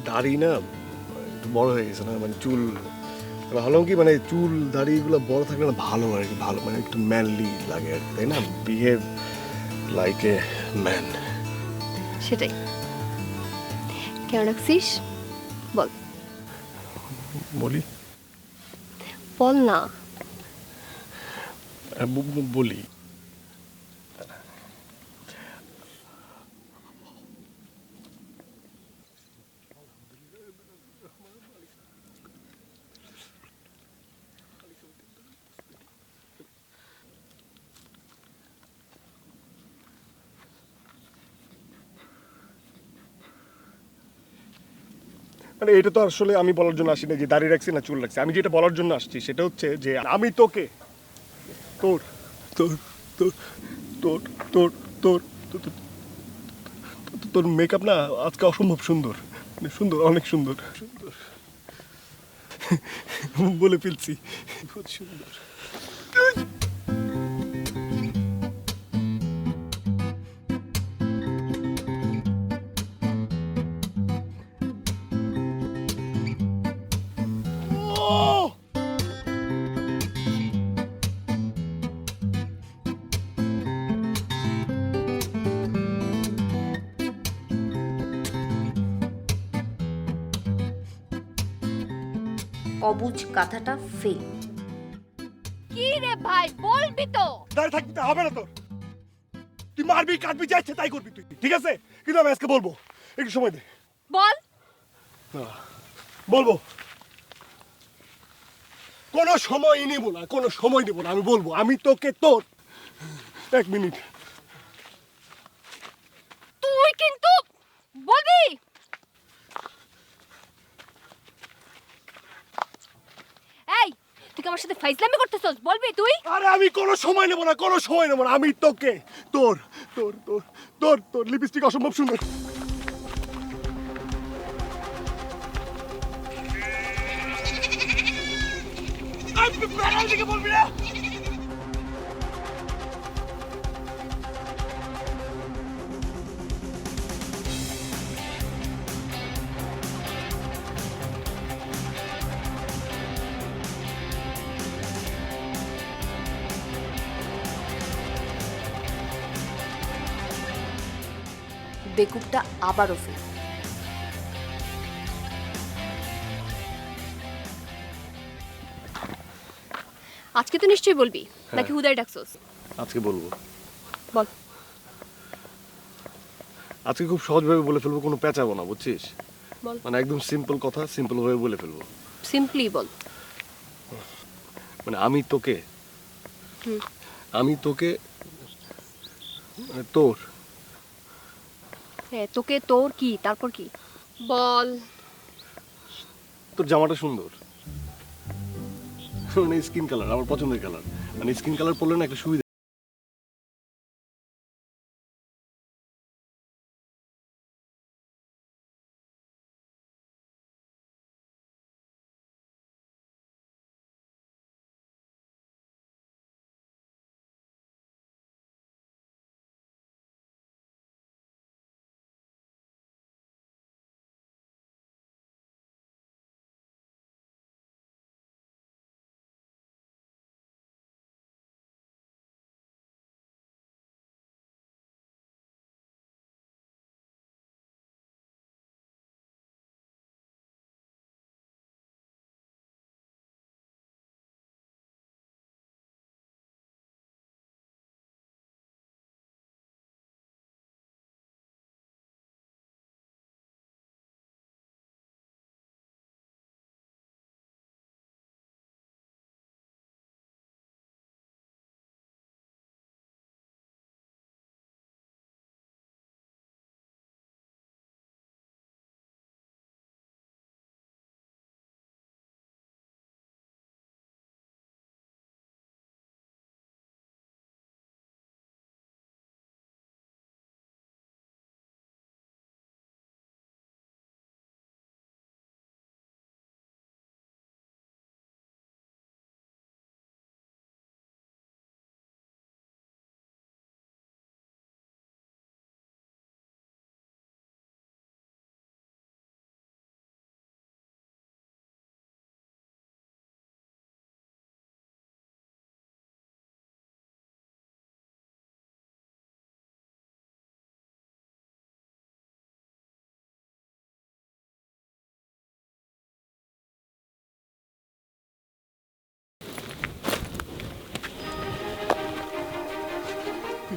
দাড়ি না একটু বড় হয়ে গেছে না, মানে চুল ভাবলাম কি মানে চুল দাড়ি এগুলো বড় থাকলে না ভালো আর কি, ভালো মানে একটু ম্যানলি লাগে আর কি, তাই না? Behave like a man. সেটাই। কেন রাখছিস বল, বলি বল না। বলি মানে এটা তো আসলে আমি বলার জন্য আসি না যে দাড়ি রাখছি না চুল রাখছি, আমি যেটা বলার জন্য আসছি সেটা হচ্ছে যে আমি তোকে তোর তোর তোর তোর তোর তোর তোর তোর মেকআপ না আজকে অসম্ভব সুন্দর, মানে সুন্দর, অনেক সুন্দর সুন্দর বলে ফেলছি, বহুত সুন্দর। অবুঝ কথাটা ফেল। কি রে ভাই, বলবি তো? দাঁড়িয়ে থাকবি তো হবে না তোর, তুই মারবি কাটবি যা ইচ্ছে তাই করবি তুই, ঠিক আছে? কিন্তু আমি আজকে বলবো, একটু সময় দে। বল। বলবো, কোনো সময় নিব না, কোনো সময় নিব না, আমি বলবো আমি তোকে তোর। এক মিনিট। তুই কিন্তু বলবি। এই, তুই কি আমার সাথে ফাইজলামি করতেছস? বলবি তুই? আরে আমি কোনো সময় নেব না, কোনো সময় নেব না, আমি তোকে তোর তোর তোর তোর তোর লিপস্টিক অসম্ভব সুন্দর। বলবি না। বেকুবটা আবারও ফেল। আজকে তো নিশ্চয়ই বলবি, নাকি হুদাই ডাকছস? আজকে বলবো, বল। আজকে খুব সহজভাবে বলে ফেলবো, কোনো পেঁচাবো না, বুঝছিস? বল। মানে একদম সিম্পল কথা, সিম্পল ভাবে বলে ফেলবো। সিম্পলি বল। মানে আমি তোকে, আমি তোকে মানে তোর। হ্যাঁ, তোকে তোর কি, তারপর কি? বল। তোর জামাটা সুন্দর, মানে স্কিন কালার আমার পছন্দের কালার, মানে স্কিন কালার পরলে না একটা সুবিধা।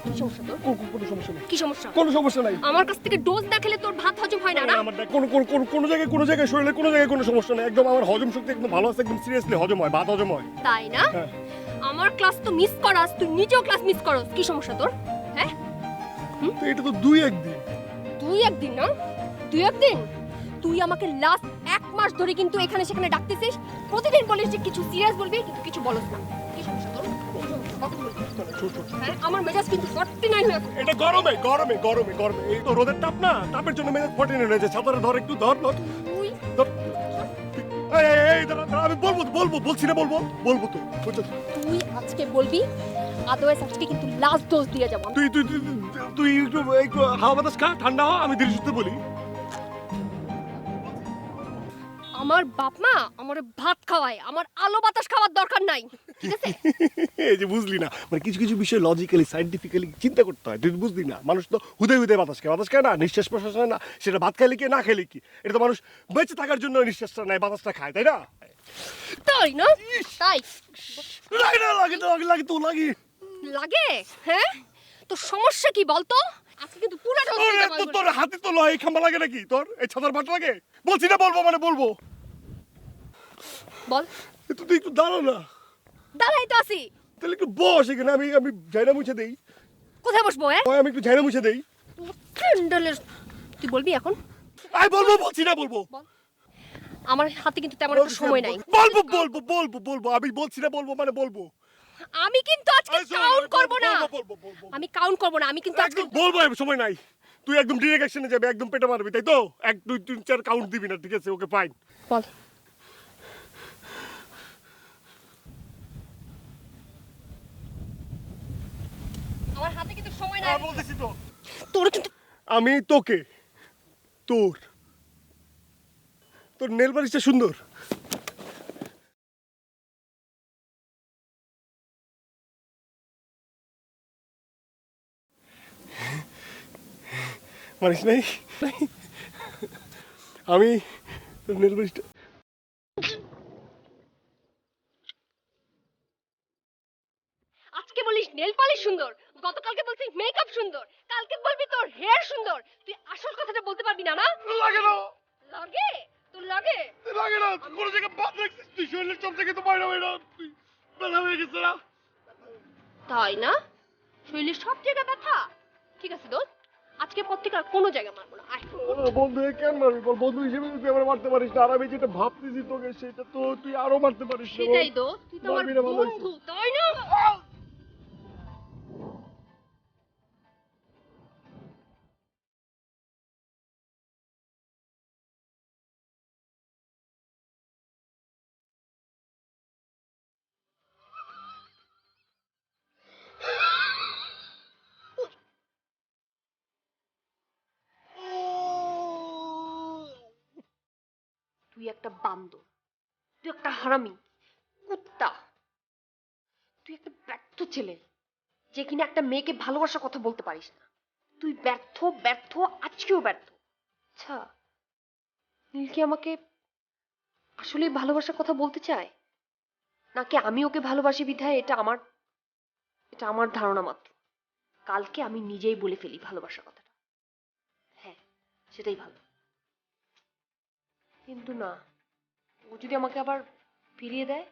কি সমস্যা তোর? কোনো সমস্যা নেই, কি সমস্যা? কোনো সমস্যা নাই। আমার কাছ থেকে ডোজ না খেলে তোর ভাত হজম হয় না না? আমার কোনো জায়গায় শরীরে কোনো জায়গায় কোনো সমস্যা নেই, একদম আমার হজম শক্তি একদম ভালো আছে, একদম সিরিয়াসলি হজম হয়, ভাত হজম হয়। তাই না? হ্যাঁ। আমার ক্লাস তো মিস করাস, তুই নিজেও ক্লাস মিস করস। কি সমস্যা তোর? হ্যাঁ, তো এটা তো 2-1 দিন। তুই একদিন না, তুই একদিন। তুই আমাকে লাস্ট 1 মাস ধরে কিন্তু এখানে সেখানে ডাকতেছিস, প্রতিদিন বলিস যে কিছু সিরিয়াস বলবি, কিন্তু কিছু বলস না। কি সমস্যা তোর? কি সমস্যা? কথা বলবি? হ্যাঁ, আমার মেজাজ কিন্তু 49 হয়ে আছে। এটা গরমে গরমে গরমে গরমে এই তো রোদের তাপ না, তাপের জন্য মেজাজ 49 হয়েছে। ছাতাটা ধর, একটু ধর ধর তুই ধর। এই দাঁড়া দাঁড়া, আমি বলছি না, বলবো তো বুঝছো? তুই আজকে বলবি, আদারওয়াইজ আজকে কিন্তু লাস্ট ডোজ দিয়ে যাবো আমি। তুই তুই তুই তুই একটু হাওয়া বাতাস খা, ঠান্ডা হওয়া, আমি ধীরে সুস্থে বলি। আমার বাপ মা আমার ভাত খাওয়ায়, আমার আলো বাতাস খাওয়ার দরকার নাই, ঠিক আছে? এই যে বুঝলি না, মানে কিছু কিছু বিষয় লজিক্যালি সাইন্টিফিক্যালি চিন্তা করতে হয়, তুই বুঝলি না। মানুষ তো হুদে হুদে বাতাস খায় না, নিঃশ্বাস প্রশ্বাস হয় না, সেটা ভাত খাইলে কি না খেলে কি, এটা তো মানুষ বেঁচে থাকার জন্য নিঃশ্বাসটা নেয়, বাতাসটা খায়, তাই না? তাই না? তাই লাগে না, লাগে তো লাগে। লাগে? হ্যাঁ, তো সমস্যা কি বলতো? আজকে কিন্তু পুরো ডোজ দিয়ে যাবো আমি তোর বলছি। হাতে তো লয় খাম্বা লাগে নাকি, তোর এই ছাতার ভাট লাগে? বলছি না বলবো, মানে বলবো। বল। তুই একটু দাঁড়া না, দাঁড়াই তো আছি। তাহলে একটু বস এখানে, আমি আমি ঝাইনা মুছে দেই। কোথায় বসবো? আমি একটু ঝাইনা মুছে দেই। প্যান্ডেলের তুই বলবি এখন? আমি বলছি না বলবো। আমার হাতে কিন্তু তেমন একটা সময় নাই। বলবো আমি বলছি না বলবো, মানে বলবো। আমি কিন্তু আজকে কাউন্ট করব না। বলবো। আমি কাউন্ট করব না, আমি কিন্তু আজকে একদম বলবো, সময় নাই। তুই একদম ডিরেক্ট অ্যাকশনে যাবে, একদম পেটে মারবি, তাই তো? 1 2 3 4 কাউন্ট দিবি না, ঠিক আছে? Okay fine. বল। আমার হাতে কিন্তু সময় নাই। বলতেছি তো, তোর কিন্তু আমি তোকে তোর তোর নেল পালিশটা সুন্দর। মানিস নাই? আমি তোর নেল পালিশটা আজকে বলিস নেল পালিশ সুন্দর, গতকালকে বলছিস মেকআপ সুন্দর, কালকে বলবি তোর হেয়ার সুন্দর। তুই আসল কথাটা বলতে পারবি না না? লাগে না, লাগে? তোর লাগে? লাগে না। কোন জায়গায় বাদ রাখছিস তুই? শরীরের সব থেকে তো বাইরে বাইরে তুই ব্যথা হয়ে গেছে না? তাই না? শরীরের সব জায়গায় ব্যথা? ঠিক আছে দোস্ত, আজকে পর থেকে আর কোনো জায়গা মারবো না। আয়। বন্ধু কেন মারবি বল? বন্ধু হিসেবে তুই আমার মারতে পারিস না, আর আমি যেটা ভাবতেছি তোকে সেটা তো তুই আরো মারতে পারিস না। সেটাই দোস্ত, তুই তো আমার মারবি না, ভালো হয়েছে। বন্ধু, তাই না? তুই একটা বান্দর, তুই একটা হারামি কুত্তা, তুই একটা ব্যর্থ ছেলে, যে কিনা একটা মেয়েকে ভালোবাসার কথা বলতে পারিস না। তুই ব্যর্থ ব্যর্থ, আজকেও ব্যর্থ। আচ্ছা, নীল কি আমাকে আসলে ভালোবাসার কথা বলতে চায়, নাকি আমি ওকে ভালোবাসি বিধায় এটা আমার ধারণা মাত্র? কালকে আমি নিজেই বলে ফেলি ভালোবাসার কথাটা। হ্যাঁ, সেটাই ভালো। কিন্তু না, ও যদি আমাকে আবার ফিরিয়ে দেয়?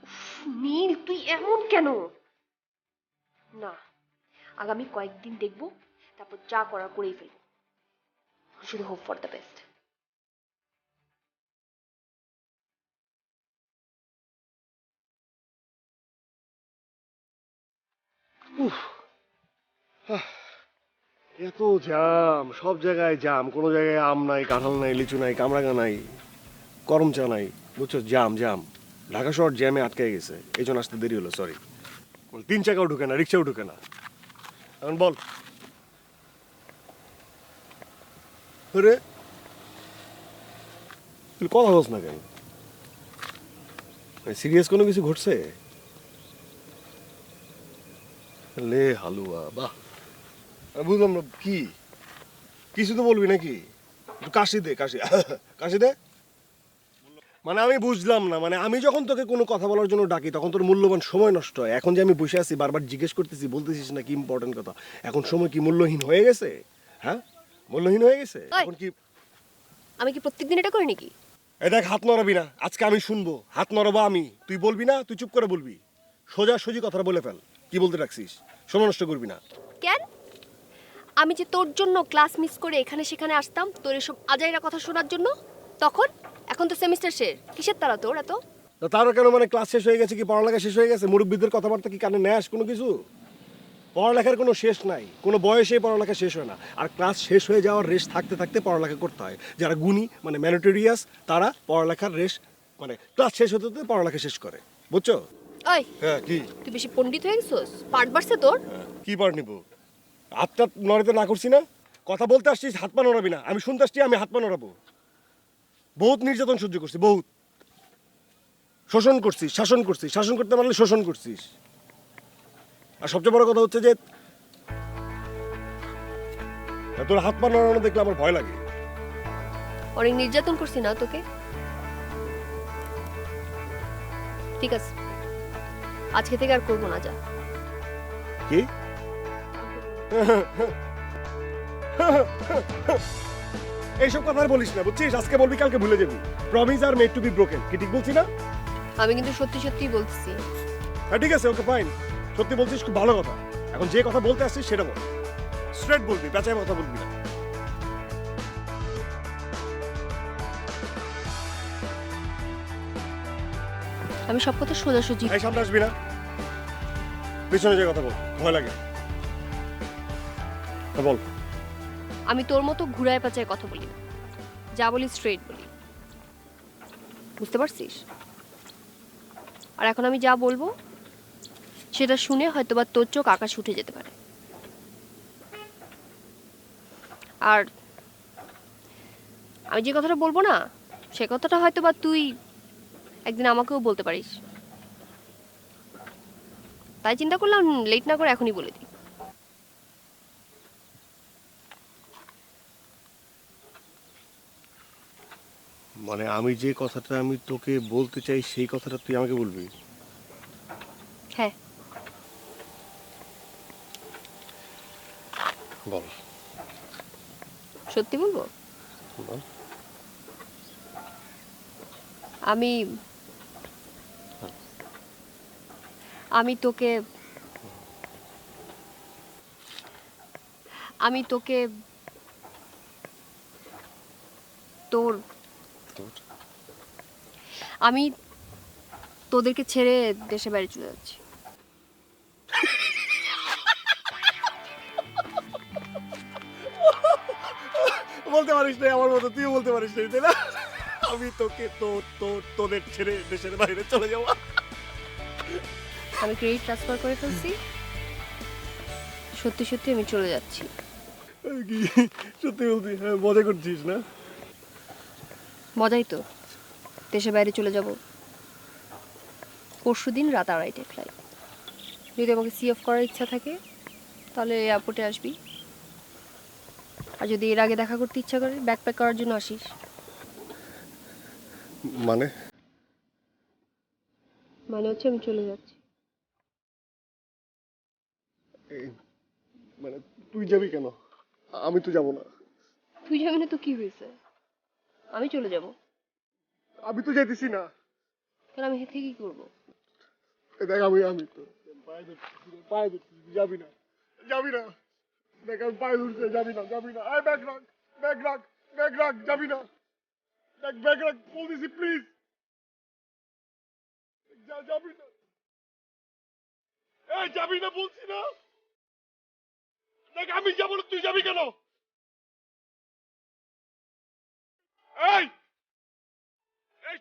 উফ, নীল তুই এমন কেন? না, আগামী কয়েকদিন দেখবো, তারপর যা করার করেই ফেলবো। শুধু হোপ ফর দ্য বেস্ট। এত জাম, সব জায়গায় জাম, কোনো জায়গায় আম নাই, কাঁঠাল নাই, লিচু নাই, কামরাঙা নাই, করম চা নাই, বুঝছো? জাম জাম। ঢাকা শহর জ্যামে আটকে গেছে, এই জন্য আসতে দেরি হলো, সরি। 3 চাকাও ঢুকে না, রিক্সাও ঢুকে না। এখন বল। আরে তুই কথা বলছ না কেন? সিরিয়াস কোনো কিছু ঘটছে? লে হালুয়া, বাহ। বুঝলাম না কি, কিছু তো বলবি নাকি? একটু কাশি দে, কাশি কাশি দে। মানে আমি বুঝলাম না, মানে আমি যখন তোকে কোনো কথা বলার জন্য ডাকি তখন তোর মূল্যবান সময় নষ্ট হয়। এখন যে আমি বসে আছি বারবার জিজ্ঞেস করতেছি, বলতেছিস না কি ইম্পর্টেন্ট কথা, এখন সময় কি মূল্যহীন হয়ে গেছে? হ্যাঁ, মূল্যহীন হয়ে গেছে ওই! এখন কি? আমি কি প্রত্যেকদিন এটা করি নাকি? এই দেখ, হাত নড়াবি না, আজকে আমি শুনবো। হাত নড়াবো আমি, তুই বলবি না, তুই চুপ করে বলবি। সোজা সোজি কথাটা বলে ফেল, কি বলতে রাখছিস, সময় নষ্ট করবি না। কেন? আমি যে তোর জন্য ক্লাস মিস করে এখানে সেখানে আসতাম তোর এসব আজাইরা কথা শোনার জন্য, তখন এখন তো সেমিস্টার শেষ, কিসের তারা তোর এত? তা তারও কেন, মানে ক্লাস শেষ হয়ে গেছে কি পড়ালেখা শেষ হয়ে গেছে? মুরব্বীদের কথাবার্তা কি কানে নেয় কোনো কিছু? পড়ালেখার কোনো শেষ নাই, কোনো বয়সেই পড়ালেখা শেষ হয় না। আর ক্লাস শেষ হয়ে যাওয়ার রেশ থাকতে থাকতে পড়ালেখা করতে হয়। যারা গুণী মানে ম্যানোটেরিয়াস, তারা পড়ালেখার রেশ মানে ক্লাস শেষ হতে হতে পড়ালেখা শেষ করে, বুঝছো? ওই, হ্যাঁ, কি? তুই বেশি পণ্ডিত হয়ে গেছিস, পাট বাড়ছে তোর। কি পার নিব? হাতটা নড়াতে না করছি না? কথা বলতে আসছিস, হাত পা নড়াবি না। আমি শুনতে আসছি, আমি হাত পা নড়াবো? বহুত নির্যাতন সহ্য করছি, বহুত শোষণ করছিস, শাসন করছিস, শাসন করতে পারলে শোষণ করছিস। আর সবচেয়ে বড় কথা হচ্ছে যে তোর হাত পা নড়ানো দেখলে আমার ভয় লাগে। অনেক নির্যাতন করছি না তোকে? ঠিক আছে, আজকে থেকে আর করবো না, যা। কি? এইসব কথা আর বলিস না, বুঝছিস? আজকে বলবি, কালকে ভুলে যাবি। Promise are made to be broken, কি ঠিক বলছি না? আমি কিন্তু সত্যি সত্যিই বলতেছি। হ্যাঁ, ঠিক আছে, ওকে ফাইন। সত্যি বলছিস, খুব ভালো কথা। এখন যে কথা বলতে আসছিস সেটা বল, স্ট্রেট বলবি, পেঁচায় কথা বলবি না। আমি সব কথা সোজাসুজি। এই সামনে আসবি না, পিছনে যে কথা বল, ভয় লাগে। তা বল। আমি তোর মতো ঘুরায় পেঁচায় কথা বলি না, যা বলি স্ট্রেট বলি, বুঝতে পারছিস? আর এখন আমি যা বলবো সেটা শুনে হয়তোবা তোর চোখ আকাশ উঠে যেতে পারে। আর আমি যে কথাটা বলবো না, সে কথাটা হয়তোবা তুই একদিন আমাকেও বলতে পারিস। তাই চিন্তা করলাম লেট না করে এখনই বলে দিই। মানে আমি যে কথাটা আমি তোকে বলতে চাই সেই কথাটা তুই আমাকে বলবি? হ্যাঁ, বল। সত্যি বলবো? বল। আমি আমি তোকে আমি তোকে তোর আমি তোদেরকে ছেড়ে দেশে বাইরে চলে যাচ্ছি। বলতে পারিস না আমার মতো, তুইও বলতে পারিস না, তাই না? আমি তোকে তোদের ছেড়ে দেশের বাইরে চলে যাবো। আমি ক্রেডিট ট্রান্সফার করে ফেলছি, সত্যি সত্যি আমি চলে যাচ্ছি। কি সত্যি বলছি? হ্যাঁ, মজা করছিস না? মজাই তো, দেশের বাইরে চলে যাব পরশুদিন রাত 2:30 ফ্লাইট। যদি আমাকে সি অফ করার ইচ্ছা থাকে তাহলে এয়ারপোর্টে আসবি, আর যদি এর আগে দেখা করতে ইচ্ছা করে ব্যাকপ্যাক করার জন্য আসিস। মানে মানে হচ্ছে আমি চলে যাচ্ছি। মানে তুই যাবি কেন? আমি তো যাবো না। তুই যাবি না তো কি হয়েছে? আমি চলে যাব। আমি তো যাইতেছি না। কেন, আমি থেকে কি করবো? দেখ, আমি তো পায়ে ধরছি, যাবি না, যাবি না। দেখ, আমি পায়ে ধরছি, যাবি না, যাবি না। আয়, ব্যাগ রাখ, ব্যাগ রাখ, ব্যাগ রাখ, যাবি না। দেখ, ব্যাগ রাখ, বলতেছি প্লিজ। যাবি না, এই যাবি না বলছি না। দেখ, আমি যাবো না, তুই যাবি কেন? এই এই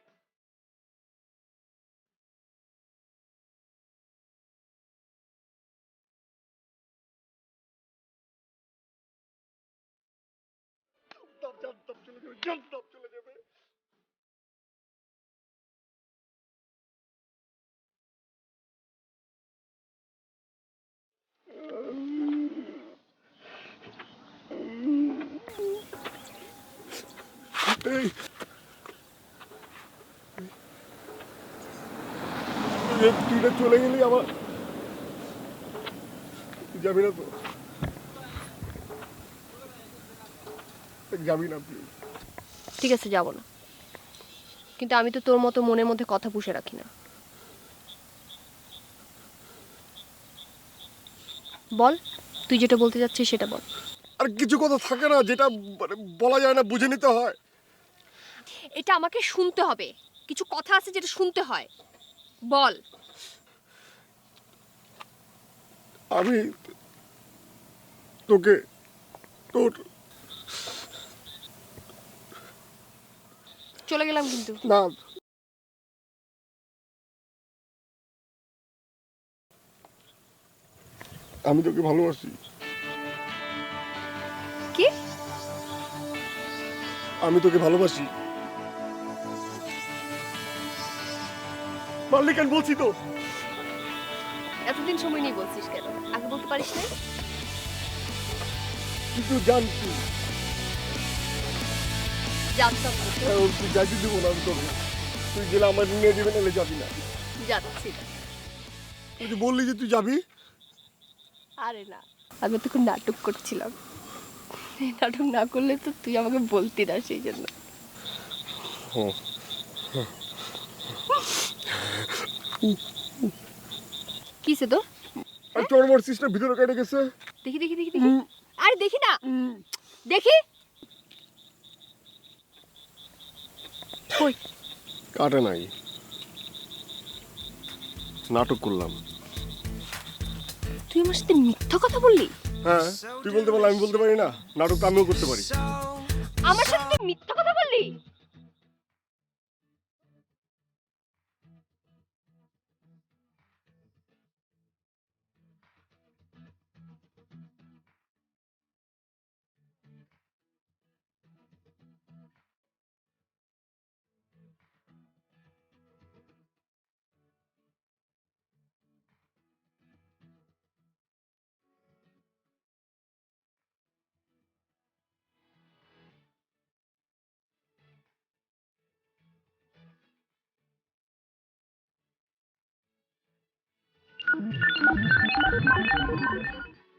জানতাম চলে যাবে, জানতাম চলে যাবে। এই তুই না চলে গেলি আমার, তুই যাবি না তো? যাবি না প্লিজ? ঠিক আছে, যাব না, কিন্তু আমি তো তোর মতো মনের মধ্যে কথা পুষে রাখি না। বল, তুই যেটা বলতে যাচ্ছিস সেটা বল। আর কিছু কথা থাকে না যেটা মানে বলা যায় না, বুঝে নিতে হয়। এটা আমাকে শুনতে হবে, কিছু কথা আছে যেটা শুনতে হয়, বল। আমি তোকে তোর চলে গেলাম কিন্তু। না, আমি তোকে ভালোবাসি। কি? আমি তোকে ভালোবাসি। মাল্লিক, আমি বলছি তো। এতদিন সময় নিয়ে বলছিস কেন? আগে বলতে পারিস না? কিন্তু জানতি জানতাম না তো। তুই যাইতে দিব না আমি তোকে। তুই গেলে আমার নিয়ে যাবে, নাহলে যাবি না। যাচ্ছি না। তুই যে বললি যে তুই যাবি। আরে না, আমি তো খুব নাটক করছিলাম। এই নাটক না করলে তো তুই আমাকে বলতি না, সেই জন্য। কিসে তো? আর তোর মারছিস না, ভিতরে কেটে গেছে। দেখি দেখি দেখি দেখি। আরে দেখি না, দেখি। কই? কাটে নাই, নাটক করলাম। তুই আমার সাথে মিথ্যা কথা বললি? হ্যাঁ, তুই বলতে পারলে আমি বলতে পারি না? নাটক তো আমিও করতে পারি। আমার সাথে তুই মিথ্যা কথা বললি?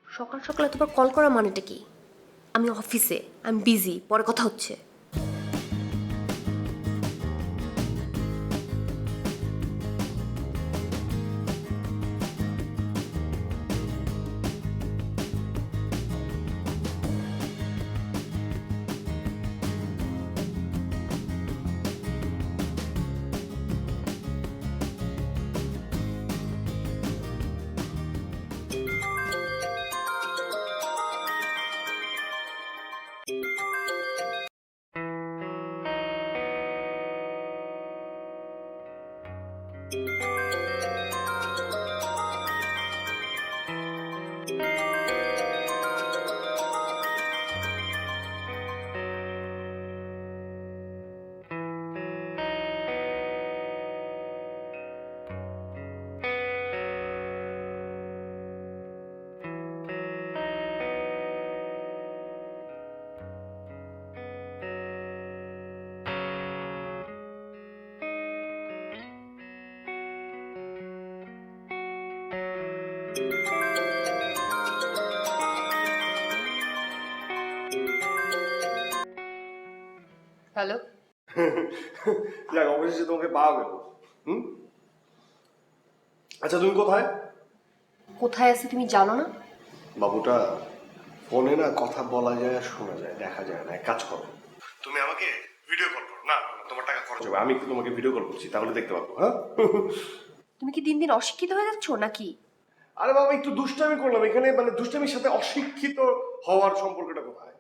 সকাল সকাল এতবার কল করা মানেটা কি? আমি অফিসে, আমি বিজি, পরে কথা হচ্ছে। হ্যালো। যাক, অবশেষে তোমাকে পাওয়া গেল। হুম, আচ্ছা তুমি কোথায়? কোথায় আছে তুমি জানো না? বাবুটা, ফোনে না কথা বলা যায় আর শোনা যায়, দেখা যায় না। এক কাজ করো, তুমি আমাকে ভিডিও কল করো। না না, তোমার টাকা খরচ হবে, আমি তোমাকে ভিডিও কল করছি, তাহলে দেখতে পাবো। হ্যাঁ। তুমি কি দিন দিন অশিক্ষিত হয়ে যাচ্ছ নাকি? আরে বাবা, একটু দুষ্টামি করলাম এখানে, মানে দুষ্টামির সাথে অশিক্ষিত হওয়ার সম্পর্কটা কোথায়?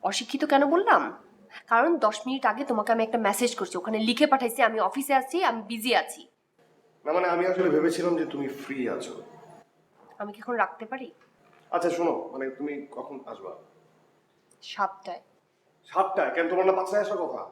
অশিক্ষিত কেন বললাম? কারণ 10 মিনিট আগে তোমাকে আমি একটা মেসেজ করছি, ওখানে লিখে পাঠাইছি আমি অফিসে আছি, আমি বিজি আছি। না মানে আমি আসলে ভেবেছিলাম যে তুমি ফ্রি আছো। আমি কি এখন রাখতে পারি? আচ্ছা শোনো, মানে তুমি কখন আসবা? 7টায়। 7টায়? কেন, তোমার না 5টায় আসার কথা?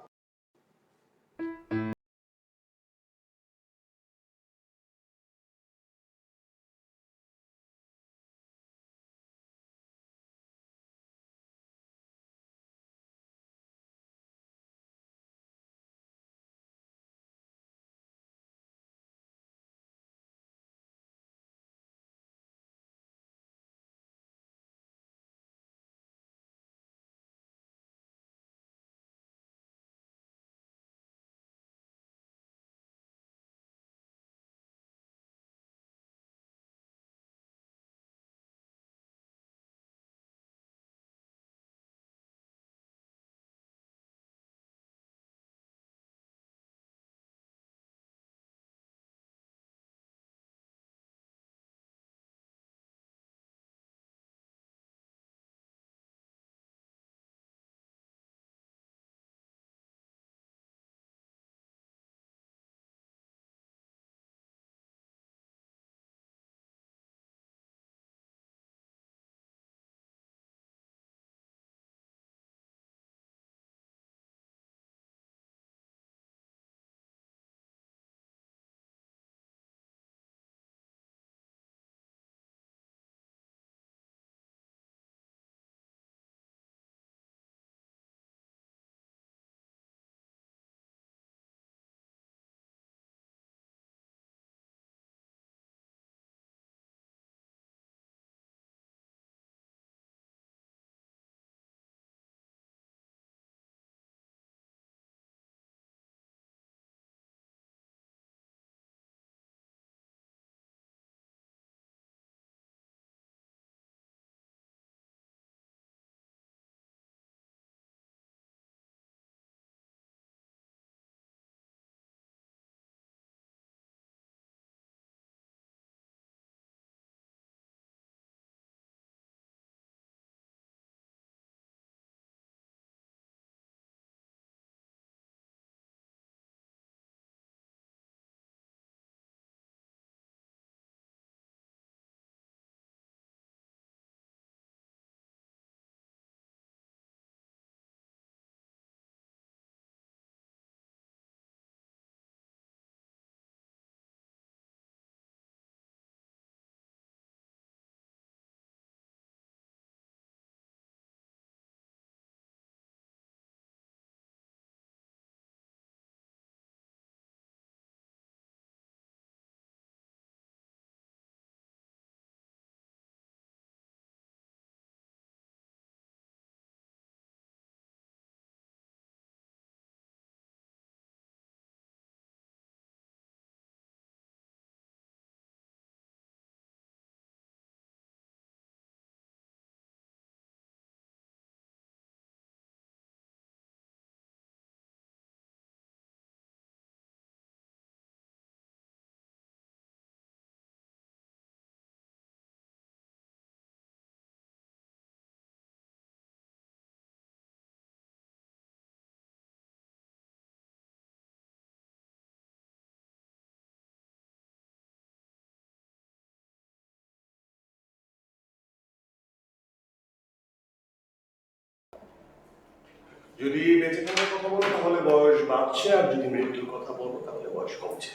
যদি বেঁচে থাকার কথা বলো তাহলে বয়স বাড়ছে, আর যদি মৃত্যুর কথা বলো তাহলে বয়স কমছে।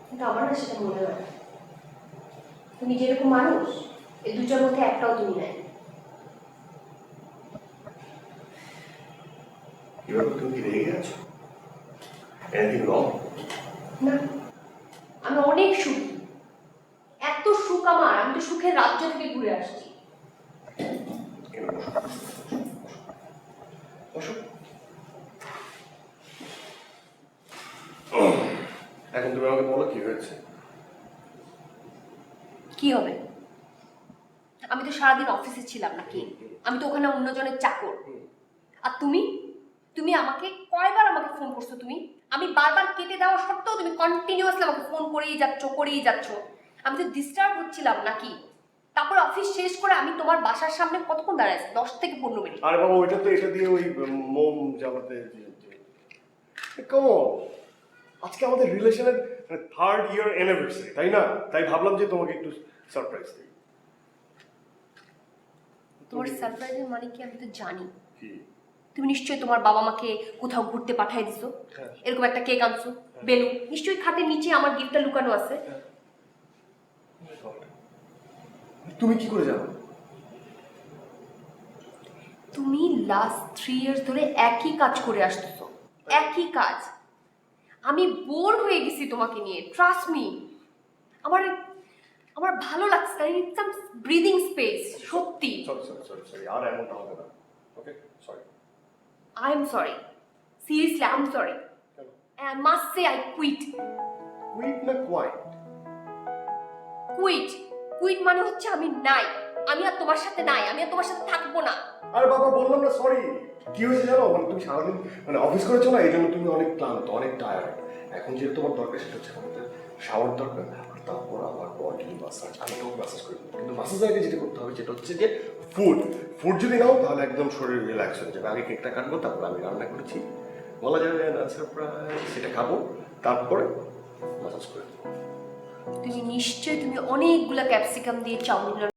কিন্তু আমার না সেটা মনে হয় না। তুমি যেরকম মানুষ, এই দুটার মধ্যে একটাও তুমি নাই। এবার তুমি কি রেগে আছো? Anything wrong? না, আমি অনেক সুখী। এত সুখ আমার, আমি তো সুখের রাজ্য থেকে ঘুরে আসছি। কেন বসো। এখন তুমি আমাকে বলো কি হয়েছে। কি হবে? আমি তো সারাদিন অফিসে ছিলাম নাকি? আমি তো ওখানে অন্যজনের চাকর। আর তুমি তুমি আমাকে কয়বার আমাকে ফোন করছো তুমি? আমি বারবার কেটে দেওয়া সত্ত্বেও তুমি কন্টিনিউয়াসলি আমাকে ফোন করেই যাচ্ছ। আমি তো ডিস্টার্ব হচ্ছিলাম নাকি? তারপর অফিস শেষ করে আমি তোমার বাসার সামনে কতক্ষণ দাঁড়ায় আছি? 10 থেকে 15 মিনিট। আরে বাবা, ওইটা তো এটা দিয়ে ওই মোম জ্বালাতে কেমন। আজকে আমাদের রিলেশনের 3rd ইয়ার অ্যানিভার্সারি, তাই না? তাই ভাবলাম যে তোমাকে একটু সারপ্রাইজ দিই। তোমার সারপ্রাইজের মানে কি আমি তো জানি। কি? তুমি নিশ্চয়ই তোমার বাবা মাকে কোথাও ঘুরতে পাঠিয়ে দিছো। হ্যাঁ। এরকম একটা কেক আনছো, বেলুন, নিশ্চয়ই খাটের নিচে আমার গিফটটা লুকানো আছে। তুমি কি করে জানো? তুমি লাস্ট 3 ইয়ার্স ধরে একই কাজ করে আসতেছো, একই কাজ। আমি বোর হয়ে গেছি তোমাকে নিয়ে, ট্রাস্ট মি। আমার আমার ভালো লাগছে, I need some breathing space. সত্যি সরি আর এমনটা হবে না। Okay, sorry. I am sorry, seriously I am sorry. কেন? I must say I quit. Quit না কোয়াইট? কুইট কুইট মানে হচ্ছে আমি নাই, আমি আর তোমার সাথে নাই, আমি আর তোমার সাথে থাকবো না। আরে বাবা, বললাম না সরি। কি হয়েছে জানো, মানে তুমি সারাদিন অফিস করেছো না, এই জন্য তুমি অনেক ক্লান্ত, অনেক টায়ার্ড। এখন যেটা তোমার দরকার সেটা হচ্ছে আমাদের শাওয়ার দরকার, আর তারপর আমার বডি মাসাজ। আমি তোমাকে মাসাজ করে দেবো, কিন্তু মাসাজের আগে যেটা করতে হবে সেটা হচ্ছে যে ফুড যদি নাও তাহলে একদম শরীর রিল্যাক্স হয়ে যাবে। আগে কেকটা কাটবো, তারপর আমি রান্না করেছি বলা যাবে না সারপ্রাইজ, সেটা খাবো, তারপরে মাসাজ করে দেবো। তুমি নিশ্চয়ই তুমি অনেকগুলা ক্যাপসিকাম দিয়ে চাউমিন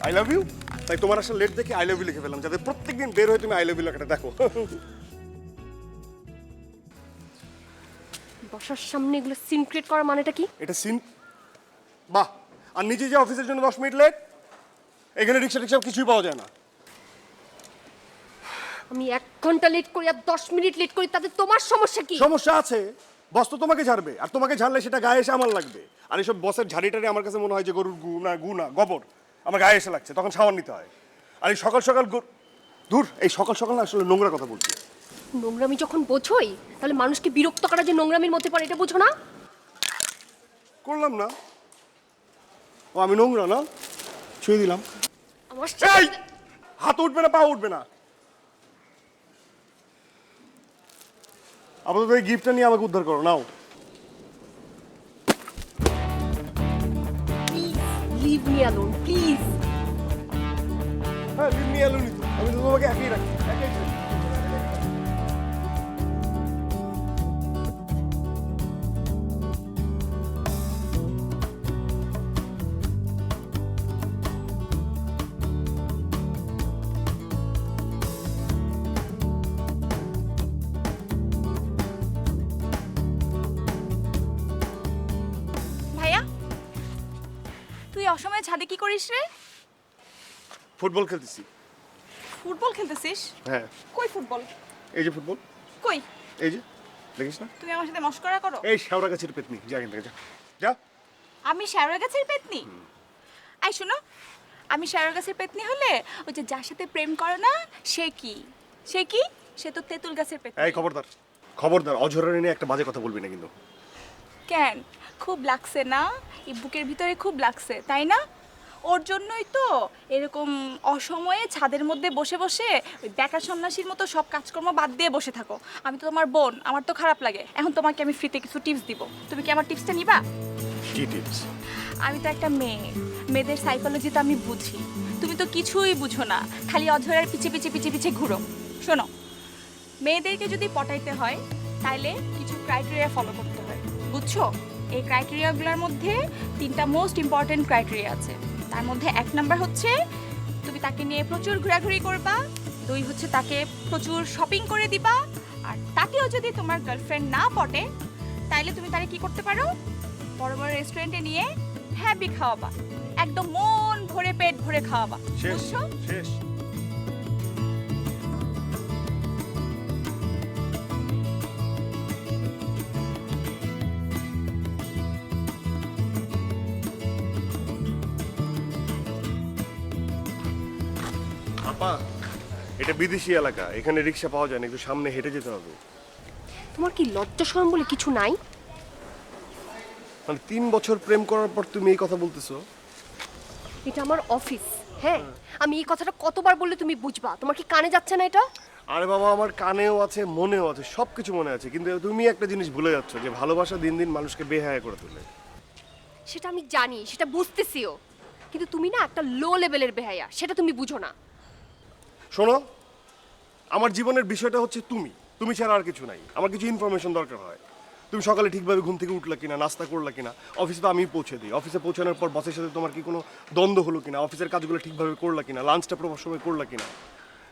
আই লাভ ইউ। তাই তোমার আসলে লেট দেখে আই লাভ ইউ লিখে ফেলাম, যাতে প্রত্যেকদিন বের হয়ে তুমি আই লাভ ইউ লেখাটা দেখো। বসার সামনে এগুলো সিন ক্রিয়েট করার মানেটা কি? এটা সিন? বাহ। আর নিজে যে অফিসের জন্য 10 মিনিট লেট, এখানে রিক্সা টিক্সা কিছুই পাওয়া যায় না। আমি 1 ঘন্টা লেট করি আর 10 মিনিট লেট করি, তাতে তোমার সমস্যা কি? সমস্যা আছে, বস তো তোমাকে ঝাড়বে, আর তোমাকে ঝাড়লে সেটা গায়ে এসে আমার লাগবে। আর এইসব বসের ঝাড়িটারে আমার কাছে মনে হয় যে গরুর গু না গোবর আমার গায়ে এসে লাগছে, তখন সাবান নিতে হয়। আর এই সকাল সকাল ধুর, এই সকাল সকাল না আসলে নোংরা কথা বলছি। নোংরামি যখন বোঝোই তাহলে মানুষকে বিরক্ত করা যে নোংরামির মধ্যে পড়ে এটা বোঝো না? করলাম না, ও আমি নোংরা না, ছুঁয়ে দিলাম। আমার এই হাত উঠবে না, পা উঠবে না। আপাতত এই গিফটটা নিয়ে আমাকে উদ্ধার করো, নাও। Please leave me alone, please. হ্যাঁ, লিভ মি অ্যালোনই তো, আমি তো তোমাকে একই রাখি, একই রাখি। ভাইয়া, তুই অসময়ে ছাদে কি করিস রে? ফুটবল খেলতেছি। ফুটবল খেলতেছিস? হ্যাঁ। কই ফুটবল? এই যে ফুটবল, কই? এই যে, দেখিস না? তুমি আমার সাথে মস্করা করো? এই শেওড়া গাছের পেতনি, যা এখান থেকে, যা যা। আমি শ্যাওড়া গাছের পেতনি? আই শোনো, আমি শ্যাওড়া গাছের পেতনি হলে ওই যে যার সাথে প্রেম করো না সে কি? সে কি? সে তো তেঁতুল গাছের পেতনি। এই খবরদার, খবরদার, অঝরানি নিয়ে একটা বাজে কথা বলবি না কিন্তু। কেন? খুব লাগছে না? এই বুকের ভিতরে খুব লাগছে, তাই না? ওর জন্যই তো এরকম অসময়ে ছাদের মধ্যে বসে বসে ওই বেকার সন্ন্যাসীর মতো সব কাজকর্ম বাদ দিয়ে বসে থাকো। আমি তো তোমার বোন, আমার তো খারাপ লাগে। এখন তোমাকে আমি ফ্রিতে কিছু টিপস দিব, তুমি কি আমার টিপসটা নিবা? কি টিপস? আমি তো একটা মেয়ে, মেয়েদের সাইকোলজি তো আমি বুঝি। তুমি তো কিছুই বুঝো না, খালি অঝরের পিছে পিছে পিছে পিছে ঘুরো। শোনো, মেয়েদেরকে যদি পটাইতে হয় তাইলে কিছু ক্রাইটেরিয়া ফলো করতে হয়, বুঝছো? এই ক্রাইটেরিয়াগুলোর মধ্যে 3টা মোস্ট ইম্পর্টেন্ট ক্রাইটেরিয়া আছে। তার মধ্যে 1 নাম্বার হচ্ছে তুমি তাকে নিয়ে প্রচুর ঘোরাঘুরি করবা, 2 হচ্ছে তাকে প্রচুর শপিং করে দিবা, আর তাতেও যদি তোমার গার্লফ্রেন্ড না পটে তাইলে তুমি তাকে কি করতে পারো? বড় বড় রেস্টুরেন্টে নিয়ে হ্যাপি খাওয়াবা, একদম মন ভরে পেট ভরে খাওয়াবা, শেষ, বুঝছো? শেষ। আপা, এটা বিদেশি এলাকা, এখানে রিক্সা পাওয়া যায় না, একটু সামনে হেঁটে যেতে হবে। তোমার কি লজ্জা শরম বলে কিছু নাই? মানে 3 বছর প্রেম করার পর তুমি এই কথা বলতেছো? এটা আমার অফিস, হ্যাঁ। আমি এই কথাটা কতবার বললে তুমি বুঝবা? তোমার কি কানে যাচ্ছে না এটা? আরে বাবা, আমার কানেও আছে, মনেও আছে, সব কিছু মনে আছে, কিন্তু তুমি একটা জিনিস ভুলে যাচ্ছ, যে ভালোবাসা দিন দিন মানুষকে বেহায়া করে তোলে। সেটা আমি জানি, সেটা বুঝতেছিও, কিন্তু তুমি না একটা লো লেভেলের বেহায়া, সেটা তুমি বুঝো না। শোনো, আমার জীবনের বিষয়টা হচ্ছে তুমি, তুমি ছাড়া আর কিছু নাই। আমার কিছু ইনফরমেশন দরকার হয়। তুমি সকালে ঠিকভাবে ঘুম থেকে উঠলা কিনা, নাস্তা করলা কিনা, অফিসে তো আমি পৌঁছে দিই, অফিসে পৌঁছানোর পর বসের সাথে তোমার কি কোনো দ্বন্দ্ব হলো কিনা, অফিসের কাজগুলো ঠিকভাবে করলা কিনা, লাঞ্চটা প্রপার সময় করলা কিনা।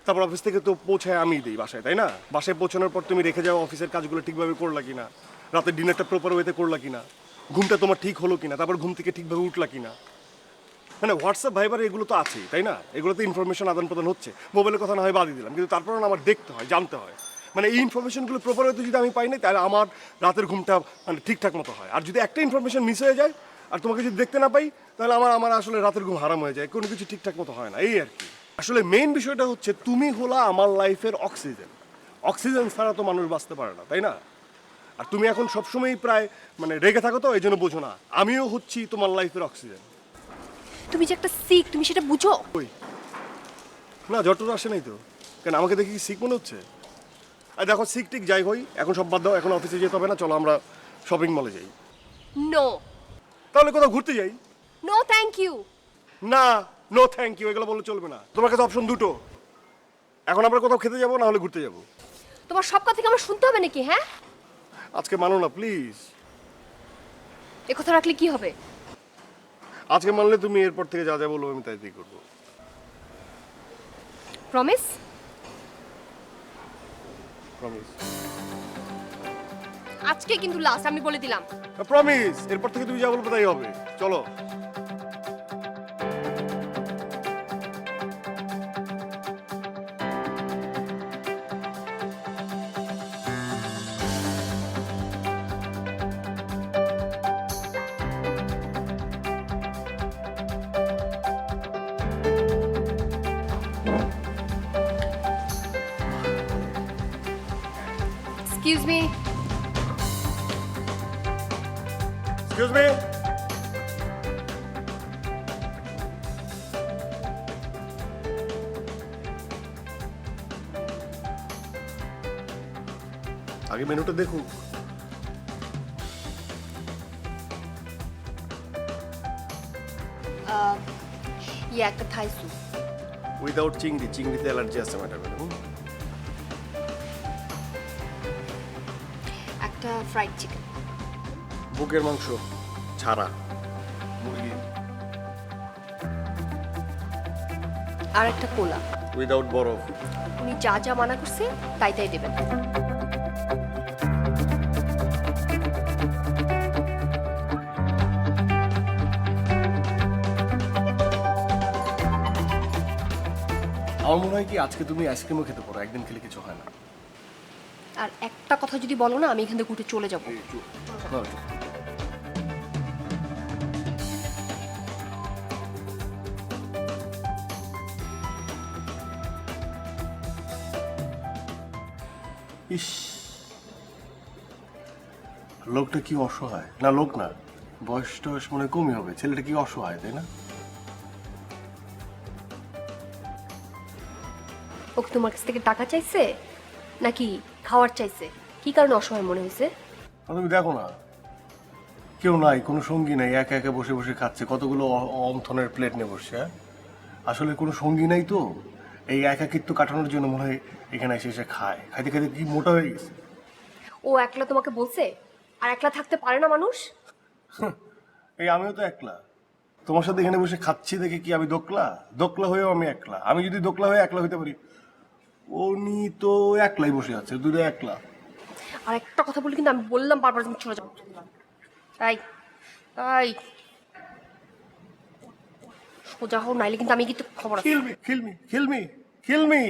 তারপর অফিস থেকে তো পৌঁছায় আমি দিই বাসায়, তাই না? বাসায় পৌঁছানোর পর তুমি রেখে যাও অফিসের কাজগুলো ঠিকভাবে করলা কিনা, রাতের ডিনারটা প্রপার ওয়েতে করলা কিনা, ঘুমটা তোমার ঠিক হলো কিনা, তারপর ঘুম থেকে ঠিকভাবে উঠলা কিনা। মানে হোয়াটসঅ্যাপ ভাইবার এগুলো তো আছেই, তাই না? এগুলোতে ইনফরমেশন আদান প্রদান হচ্ছে, মোবাইলের কথা না হয় বাদই দিলাম, কিন্তু তারপরে আমার দেখতে হয়, জানতে হয়। মানে এই ইনফরমেশনগুলো প্রপার ওয়েতে যদি আমি পাই না, তাহলে আমার রাতের ঘুমটা মানে ঠিকঠাক মতো হয়। আর যদি একটা ইনফরমেশন মিস হয়ে যায় আর তোমাকে যদি দেখতে না পাই, তাহলে আমার আমার আসলে রাতের ঘুম হারাম হয়ে যায়, কোনো কিছু ঠিকঠাক মতো হয় না, এই আর কি। আসলে মেইন বিষয়টা হচ্ছে তুমি হলা আমার লাইফের অক্সিজেন। অক্সিজেন ছাড়া তো মানুষ বাঁচতে পারে না, তাই না? আর তুমি এখন সবসময়ই প্রায় মানে রেগে থাকো, তো এই জন্য বোঝো না আমিও হচ্ছি তোমার লাইফের অক্সিজেন। তুমি যে একটা সিক, তুমি সেটা বুঝো? ওই না, জটর আসে নাই তো, কেন আমাকে দেখি কি সিক মনে হচ্ছে? আর দেখো, সিক টিক যাই হই, এখন সব বাদ দাও, এখন অফিসে যেতে হবে না, চলো আমরা শপিং মলে যাই। নো, তাহলে কোথাও ঘুরতে যাই। No thank you. না, নো থ্যাংক ইউ এগুলো বলে চলবে না। তোমার কাছে অপশন দুটো, এখন আমরা কোথাও খেতে যাবো, না হলে ঘুরতে যাবো। তোমার সব কথা কি আমার শুনতে হবে নাকি? হ্যাঁ, আজকে মানো না প্লিজ। এ কথা রাখলে কি হবে? আজকে মানলে তুমি এরপর থেকে যা যা বলবো আমি তাই দিয়ে করবো। প্রমিস? প্রমিস। আজকে কিন্তু লাস্ট, আমি বলে দিলাম। প্রমিস, এরপর থেকে তুমি যা বলবে তাই হবে, চলো। Excuse me. Excuse me. আগে মেনুটা দেখুক। ইয়া একটা থাই স্যুপ। উইদাউট চিংড়ি, চিংড়িতে অ্যালার্জি আছে ম্যাডাম। একটা ফ্রাইড চিকেন। বুকের মাংস ছাড়া মুরগি। আর একটা কোলা। উইদাউট বরফ। উনি যা যা মানা করছে তাই তাই দেবেন। আমার মনে হয় কি আজকে তুমি আইসক্রিমও খেতে পারো, একদিন খেলে কিছু হয় না। আর একটা কথা যদি বলো না, আমি এখান থেকে উঠে চলে যাবো। ইস, লোকটা কি অসহায়। না লোক না, বয়স টয়স মনে হয় কমই হবে। ছেলেটা কি অসহায়, তাই না? ওকে তোমার কাছ থেকে টাকা চাইছে নাকি খাওয়ার চাইছে? কি কারণে অসহায় মনে হয়েছে? আর তুমি দেখো না, কেউ নাই, কোনো সঙ্গী নাই, একা একা বসে বসে খাচ্ছে, কতগুলো অমথনের প্লেট নিয়ে বসছে। হ্যাঁ, আসলে কোনো সঙ্গী নাই তো, এই একাকিত্ব কাটানোর জন্য মনে হয় এখানে এসে এসে খায়। খাইতে খাইতে কি মোটা হয়ে গেছে। ও একলা তোমাকে বলছে? আর একলা থাকতে পারে না মানুষ? এই আমিও তো একলা, তোমার সাথে এখানে বসে খাচ্ছি দেখে কি আমি দোকলা? দোকলা হয়েও আমি একলা। আমি যদি দোকলা হয়ে একলা হইতে পারি, উনি তো একলাই বসে আছে, দুটো একলা। আর একটা কথা বলি কিন্তু, আমি বললাম বারবার তুমি চলে যাও। তাই তাই সোজা হও, নাইলে কিন্তু আমি কিন্তু খবর আছে। খিলমি খিলমি খিলমি খিলমি,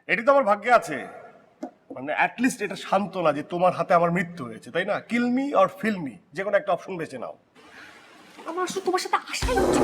এটি তো আমার ভাগ্যে আছে। মানে অ্যাটলিস্ট এটা সান্ত্বনা যে তোমার হাতে আমার মৃত্যু হয়েছে, তাই না? কিলমি আর ফিল্মি, যে কোনো একটা অপশন বেছে নাও। আমার আসলে তোমার সাথে আসাই উচিত।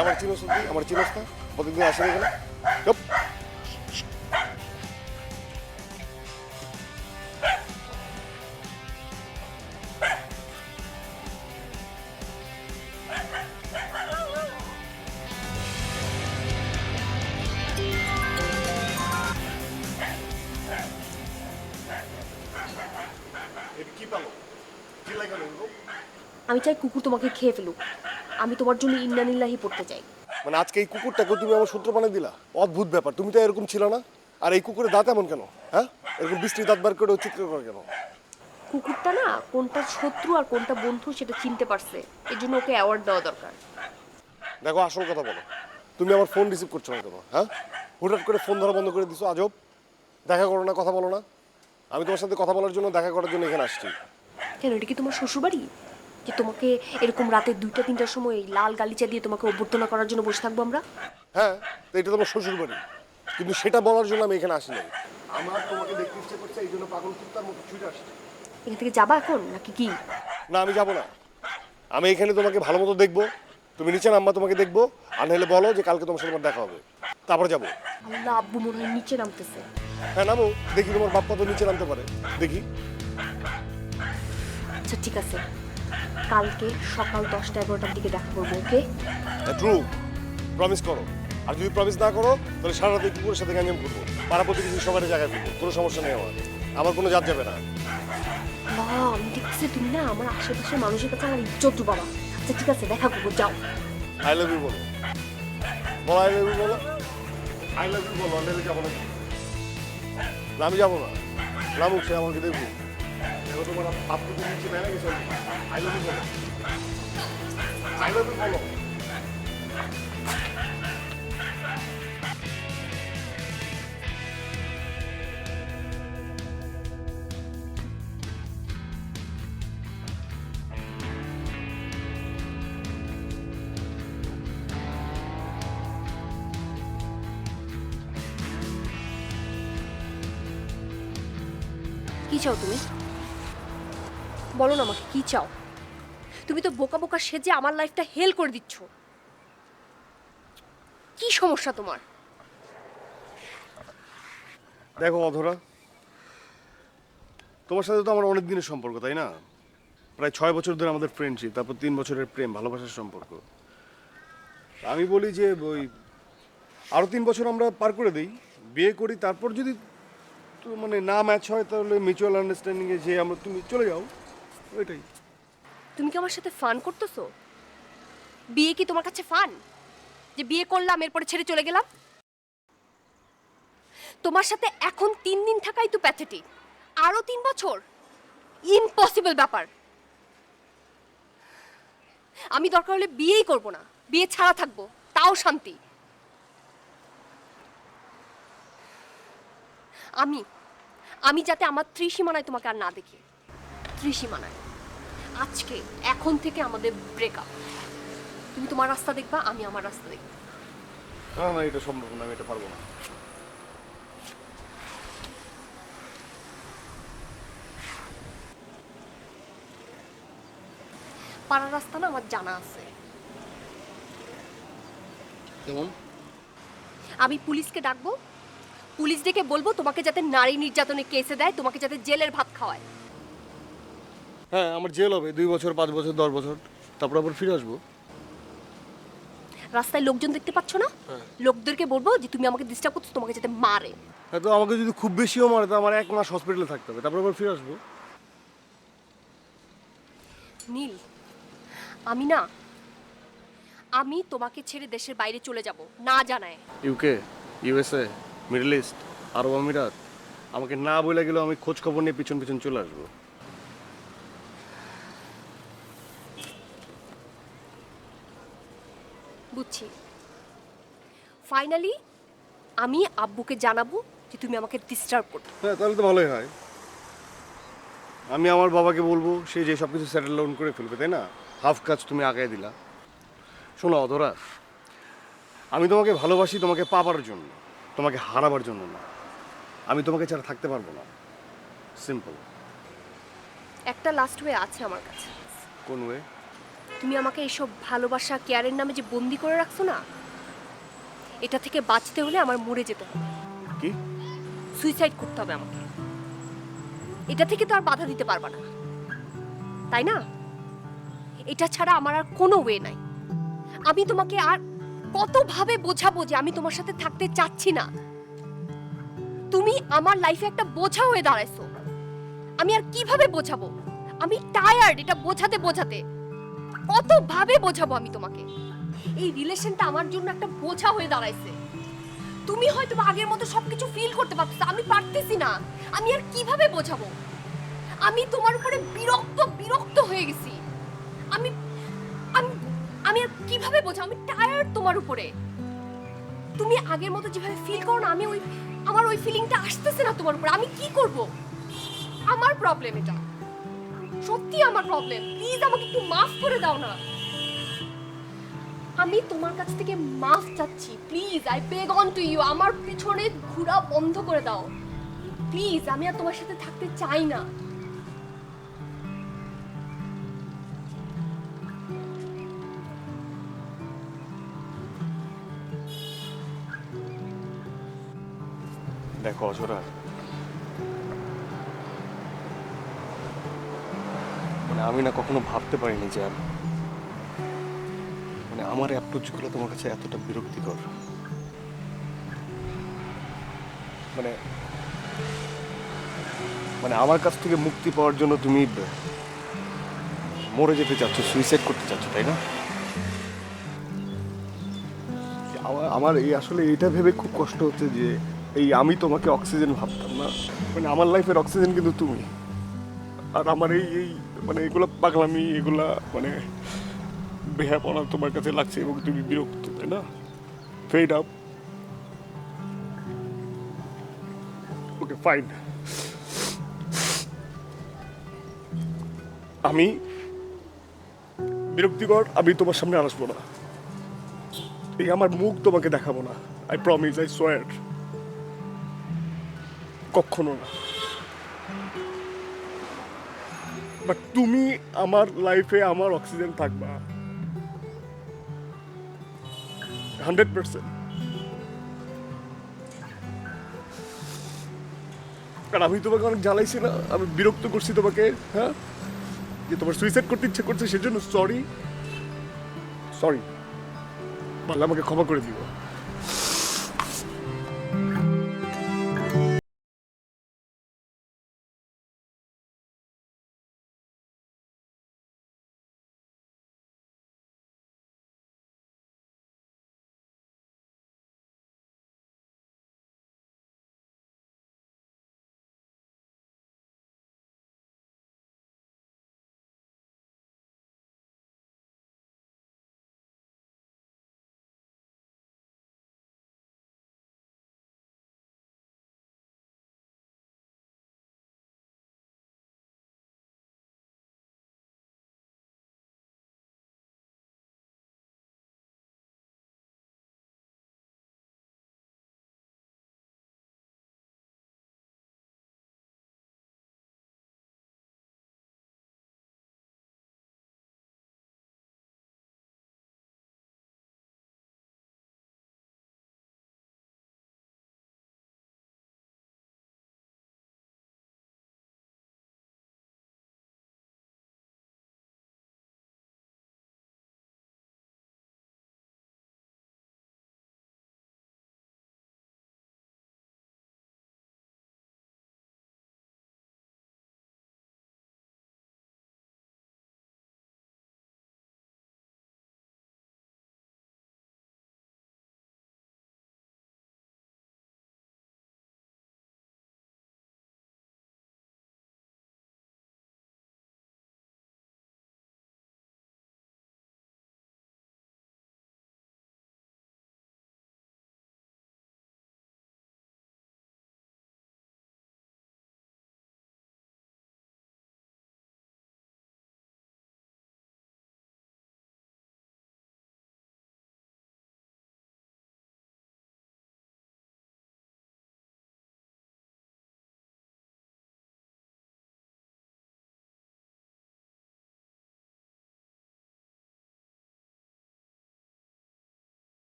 আমার চিনোস, আমার চিনোস না, প্রতিদিন আসে এখানে। চুপ। কি পালো? কি লাগালো? আমি চাই কুকুর তোমাকে খেয়ে ফেলুক। আমি তোমার জন্য ইন্নানিল্লাহি পড়তে চাই। মানে আজকে এই কুকুরটাকে তুমি আমার সূত্র বানিয়ে দিলা? অদ্ভুত ব্যাপার, তুমি তো এরকম ছিল না। আর এই কুকুরের দাঁত এমন কেন? হ্যাঁ, এরকম বৃষ্টি দাঁত বার করে চিত্র করে কেন? কুকুরটা না কোনটা শত্রু আর কোনটা বন্ধু সেটা চিনতে পারছে, এর জন্য ওকে অ্যাওয়ার্ড দেওয়া দরকার। দেখো, আসল কথা বলো, তুমি আমার ফোন রিসিভ করছো না কেন? হ্যাঁ, হুটহাট করে ফোন ধরা বন্ধ করে দিছো, আজব। দেখা করো না, কথা বলো না। আমি তোমার সাথে কথা বলার জন্য, দেখা করার জন্য এখানে আসছি। কেন, এটা কি তোমার শ্বশুরবাড়ি যে তোমাকে এরকম রাতে 2টা-3টার সময় এই লাল গালিচা দিয়ে তোমাকে অভ্যর্থনা করার জন্য বসে থাকবো আমরা? হ্যাঁ, তো এটা তোমার শ্বশুর বাড়ি, কিন্তু সেটা বলার জন্য আমি এখানে আসি নাই। আমার তোমাকে দেখতে ইচ্ছে করছে, এই জন্য পাগল কুত্তার মতো ছুটে আসছে। এখান থেকে যাবা এখন নাকি কি? না, আমি যাবো না। আমি এখানে তোমাকে ভালো মতো দেখবো, তুমি নিচে নামবা, তোমাকে দেখবো। আর নাহলে বলো যে কালকে তোমার সাথে আমার দেখা হবে, তারপর যাবো। আল্লাহ, আব্বু মনে হয় নিচে নামতেছে। হ্যাঁ, নামো, দেখি তোমার বাপ্পা তো নিচে নামতে পারে, দেখি। আচ্ছা ঠিক আছে, কালকে সকাল 10টা-11টার দিকে দেখা করবো, ওকে? ট্রু, প্রমিস করো। আর যদি প্রমিস না করো তাহলে সারা রাত এই কুকুরের সাথে গ্যাঞ্জাম করবো, পাড়া প্রতিবেশী সবার জায়গায় ফিরবো, কোনো সমস্যা নেই আমার। আমার কোনো জাত যাবে না। বাহ, আমি দেখছি তুমি না আমার আশেপাশের মানুষের কাছে আমার ইজ্জত ডুবাবা। আচ্ছা ঠিক আছে, দেখা করবো, যাও। আই লাভ ইউ বলো, বলো আই লাভ ইউ বলো, আই লাভ ইউ বলো, অন্যের যাবো না। না, আমি যাবো না, লামুক সে আমাকে দেখবো। দেখো তোমার আপনি তো নিচে মেনে গেছে। আই লাভ ইউ বলো, আই লাভ ইউ বলো। কি চাও তুমি? বলো না আমাকে, কি চাও? তুমি তো বোকা বোকা সেজে আমার লাইফটা হেল করে দিচ্ছ। কি সমস্যা তোমার? দেখো অধরা, তোমার সাথে তো আমার অনেক দিনের সম্পর্ক, তাই না? প্রায় 6 বছর ধরে আমাদের ফ্রেন্ডশিপ, তারপর 3 বছরের প্রেম ভালোবাসার সম্পর্ক। আমি বলি যে ওই আরো 3 বছর আমরা পার করে দিই, বিয়ে করি, তারপর যদি তো মানে না ম্যাচ হয় তাহলে মিউচুয়াল আন্ডারস্ট্যান্ডিং এ যে আমরা তুমি চলে যাও, ওইটাই। তুমি কি আমার সাথে ফান করতেছো? বিয়ে কি তোমার কাছে ফান? যে বিয়ে করলাম এরপরে ছেড়ে চলে গেলাম? তোমার সাথে এখন 3 দিন থাকাই তো প্যাথেটিক, আরো 3 বছর ইম্পসিবল ব্যাপার। আমি দরকার হলে বিয়েই করব না, বিয়ে ছাড়া থাকবো, তাও শান্তি। আমি যাতে আমার ত্রিসীমানায় তোমাকে আর না দেখি, ত্রিসীমানায়। আজকে এখন থেকে আমাদের ব্রেকআপ। তুমি তোমার রাস্তা দেখবা, আমি আমার রাস্তা দেখব। না না, এটা সম্ভব না, আমি এটা পারবো না। পাড়ার রাস্তা না আমার জানা আছে। কেমন? আমি পুলিশকে ডাকবো, পুলিশ ডেকে বলবো তোমাকে যাতে নারী নির্যাতনের কেসে দেয়, তোমাকে যাতে জেলের ভাত খাওয়ায়। হ্যাঁ, আমার জেল হবে 2 বছর, 5 বছর, 10 বছর, তারপর আবার ফিরে আসবো। রাস্তায় লোকজন দেখতে পাচ্ছ না? লোকদেরকে বলবো যে তুমি আমাকে ডিস্টার্ব করছো, তোমাকে যাতে মারে। হ্যাঁ, তো আমাকে যদি খুব বেশিও মারে তো আমার 1 মাস হসপিটালে থাকতে হবে, তারপর আবার ফিরে আসবো। নীল, আমি তোমাকে ছেড়ে দেশের বাইরে চলে যাব, না জানায়। ইউকে, ইউএসএ, মিডল ইস্ট, আরব আমিরাত, আমাকে না বলে গেলেও আমি খোঁজ খবর নিয়ে পিছন পিছন চলে আসবো। বুঝছি। ফাইনালি আমি আব্বুকে জানাবো যে তুমি আমাকে ডিস্টার্ব করছো। হ্যাঁ, তাহলে তো ভালোই হয়। আমি আমার বাবাকে বলবো, সে যে সব কিছু সেটেল ডাউন করে ফেলবে, তাই না? হাফ কাজ তুমি আগায় দিলা। শোনো অধরা, আমি তোমাকে ভালোবাসি তোমাকে পাবার জন্য, তোমাকে হারাবার জন্য না। আমি তোমাকে ছাড়া থাকতে পারবো না, সিম্পল। একটা লাস্ট ওয়ে আছে আমার কাছে। কোন ওয়ে? তুমি আমাকে এইসব ভালোবাসা কেয়ারের নামে যে বন্দি করে রাখছো না, এটা থেকে বাঁচতে হলে আমার মরে যেতে হবে। কি? সুইসাইড করতে হবে আমাকে। এটা থেকে তো আর বাধা দিতে পারবা না, তাই না? এটা ছাড়া আমার আর কোনো ওয়ে নাই। আমি তোমাকে আর কতভাবে বোঝাবো যে আমি তোমার সাথে থাকতে চাচ্ছি না? তুমি আমার লাইফে একটা বোঝা হয়ে দাঁড়াইছো। আমি আর কিভাবে বোঝাবো? আমি টায়ার্ড এটা বোঝাতে বোঝাতে। কতভাবে বোঝাবো আমি তোমাকে? এই রিলেশনটা আমার জন্য একটা বোঝা হয়ে দাঁড়াইছে। তুমি হয়তো আগের মতো সবকিছু ফিল করতে পারছো, আমি পারতেছি না। আমি আর কিভাবে বোঝাবো? আমি তোমার উপরে বিরক্ত হয়ে গেছি। আমি আমি আমি আর কিভাবে বোঝাবো? আমি টায়ার্ড তোমার উপরে। তুমি আগের মতো যেভাবে ফিল করো না, আমার ওই ফিলিংটা আসতেছে না তোমার উপরে। আমি কি করব? আমার প্রবলেম এটা, সত্যি আমার প্রবলেম। প্লিজ আমাকে একটু মাফ করে দাও না। আমি তোমার কাছ থেকে মাফ চাচ্ছি, please, I beg on to you. আমার পিছনে ঘোরা বন্ধ করে দাও প্লিজ। আমি আর তোমার সাথে থাকতে চাই না। দেখো অজরা, মানে আমি না কখনো ভাবতে পারিনি যে মানে আমার অ্যাপ্রোচগুলো তোমার কাছে এতটা বিরক্তিকর। মানে মানে আমার কাছ থেকে মুক্তি পাওয়ার জন্য তুমি মরে যেতে চাচ্ছ, সুইসাইড করতে চাচ্ছ, তাই না? আমার এই আসলে এটা ভেবে খুব কষ্ট হচ্ছে যে এই আমি তোমাকে অক্সিজেন ভাবতাম না, মানে আমার লাইফের অক্সিজেন কিন্তু তুমি। আর আমার এই এই মানে এগুলো পাগলামি, এগুলা মানে বেহাপনা তোমার কাছে লাগছে এবং তুমি বিরক্ত, তাই না? Fed up. ওকে ফাইন, আমি বিরক্তিকর, আমি তোমার সামনে আসবো না, এই আমার মুখ তোমাকে দেখাবো না। আই প্রমিস, আই সোয়ার, কখনো না। বাট তুমি আমার লাইফে আমার অক্সিজেন থাকবা 100%। কারণ আমি তোমাকে অনেক জ্বালাইছি না, আমি বিরক্ত করছি তোমাকে, হ্যাঁ, যে তোমার সুইসাইড করতে ইচ্ছে করছে, সেজন্য সরি। সরি, বললে আমাকে ক্ষমা করে দিও।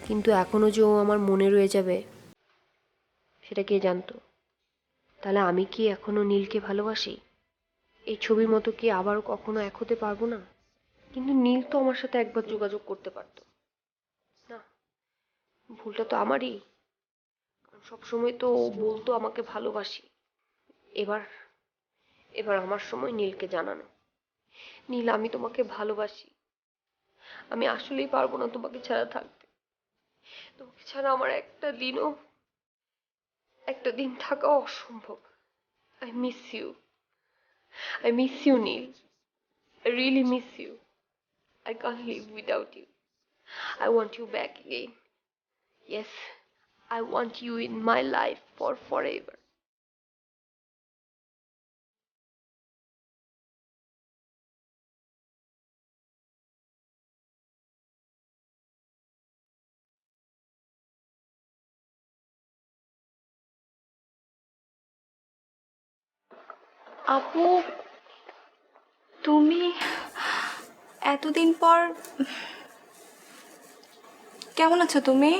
কিন্তু এখনো যে ও আমার মনে রয়ে যাবে সেটা কে জানতো? তাহলে আমি কি এখনো নীলকে ভালোবাসি? এই ছবির মতো কি আবারও কখনো এক হতে পারবো না? কিন্তু নীল তো আমার সাথে একবার যোগাযোগ করতে পারতো না? ভুলটা তো আমারই। সবসময় তো ও বলতো আমাকে ভালোবাসি। এবার এবার আমার সময় নীলকে জানানো, নীল আমি তোমাকে ভালোবাসি, আমি আসলেই পারবো না তোমাকে ছাড়া থাকতে। তোমাকে ছাড়া আমার একটা দিন থাকা অসম্ভব। I miss you, I miss you Neel, I really miss you. I can't live without you. I want you back again. Yes, I want you in my life for forever. আপু, তুমি এতদিন পর কেমন আছো তুমি?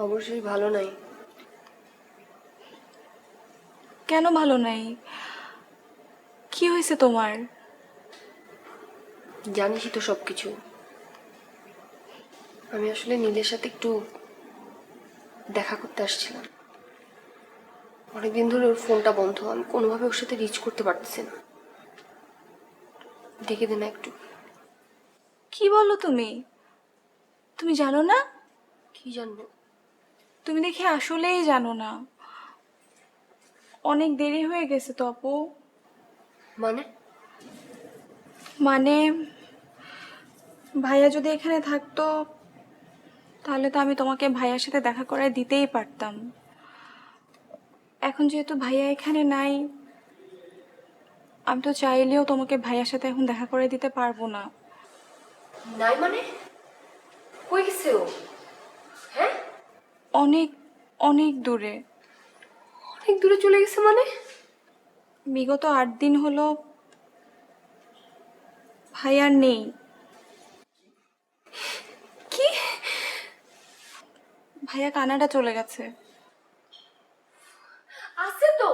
অবশ্যই ভালো নাই। কেন ভালো নাই? কি হয়েছে তোমার? জানিসই তো সবকিছু। আমি আসলে নীলের সাথে একটু দেখা করতে আসছিলাম। অনেকদিন ধরে ওর ফোনটা বন্ধ, আমি কোনোভাবে ওর সাথে রিচ করতে পারতেছি না। দেখে দে না একটু। কি বলো তুমি? তুমি জানো না? কি জানবো? তুমি দেখি আসলেই জানো না। অনেক দেরি হয়ে গেছে তো আপু। মানে? মানে ভাইয়া যদি এখানে থাকতো তাহলে তো আমি তোমাকে ভাইয়ার সাথে দেখা করায় দিতেই পারতাম। এখন যেহেতু ভাইয়া এখানে নাই, আমি তো চাইলেও তোমাকে ভাইয়ার সাথে এখন দেখা করে দিতে পারবো না। নাই মানে? কই গেছে ও? হ্যাঁ? অনেক অনেক দূরে। অনেক দূরে চলে গেছে মানে? বিগত 8 দিন হলো ভাইয়া নেই। কি? ভাইয়া কানাডা চলে গেছে। আছে তো,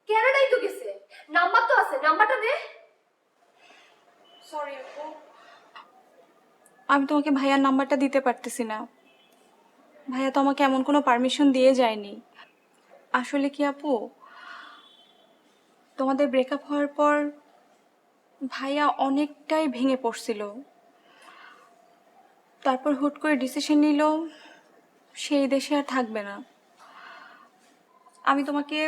কানাডাই তো গেছে। নাম্বার তো আছে, নাম্বারটা দে। সরি আপু, আমি তোমাকে ভাইয়ার নাম্বারটা দিতে পারতেছি না। ভাইয়া তো আমাকে এমন কোনো পারমিশন দিয়ে যায়নি। আসলে কি আপু, তোমাদের ব্রেকআপ হওয়ার পর ভাইয়া অনেকটাই ভেঙে পড়ছিল। তারপর হুট করে ডিসিশন নিল সেই দেশে আর থাকবে না। আমি তোমাকে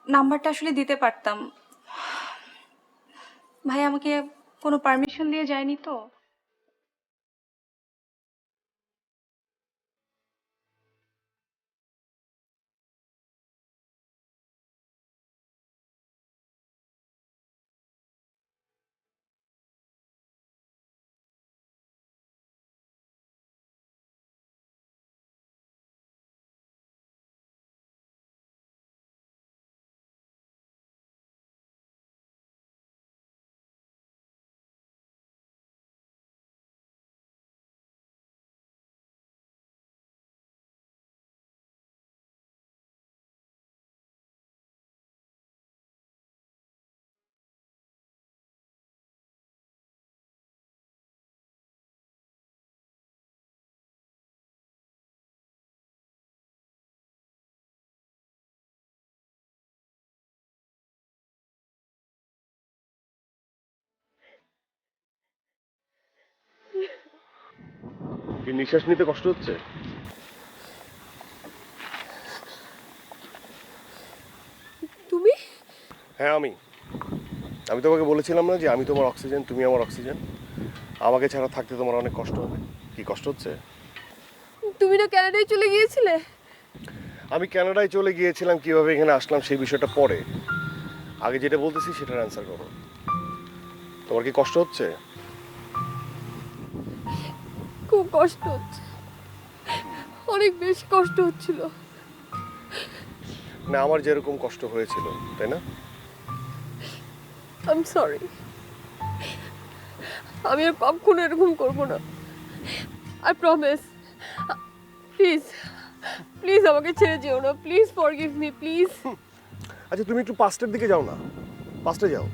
নাম্বারটা আসলে দিতে পারতাম, ভাই আমাকে কোনো পারমিশন দিয়ে যায়নি তো। কি নিঃশ্বাস নিতে কষ্ট হচ্ছে? তুমি? হ্যাঁ আমি তোমাকে বলেছিলাম না যে আমি তোমার অক্সিজেন, তুমি আমার অক্সিজেন। আমাকে ছাড়া থাকতে তোমার অনেক কষ্ট হবে। কি কষ্ট হচ্ছে? তুমি না কানাডায় চলে গিয়েছিলে? আমি কানাডায় চলে গিয়েছিলাম, কিভাবে এখানে আসলাম সেই বিষয়টা পরে। আগে যেটা বলতেছি সেটার অ্যান্সার করো। তোমার কি কষ্ট হচ্ছে? খুব কষ্ট হচ্ছে, অনেক বেশি কষ্ট হচ্ছিল। না, আমার যেরকম কষ্ট হয়েছিল, তাই না? I am sorry. আমি আর কখনো এরকম করবো না। I promise. প্লিজ প্লিজ আমাকে ছেড়ে যেও না। Please forgive me, please. আচ্ছা তুমি একটু পাস্টের দিকে যাও না, পাস্টে যাও।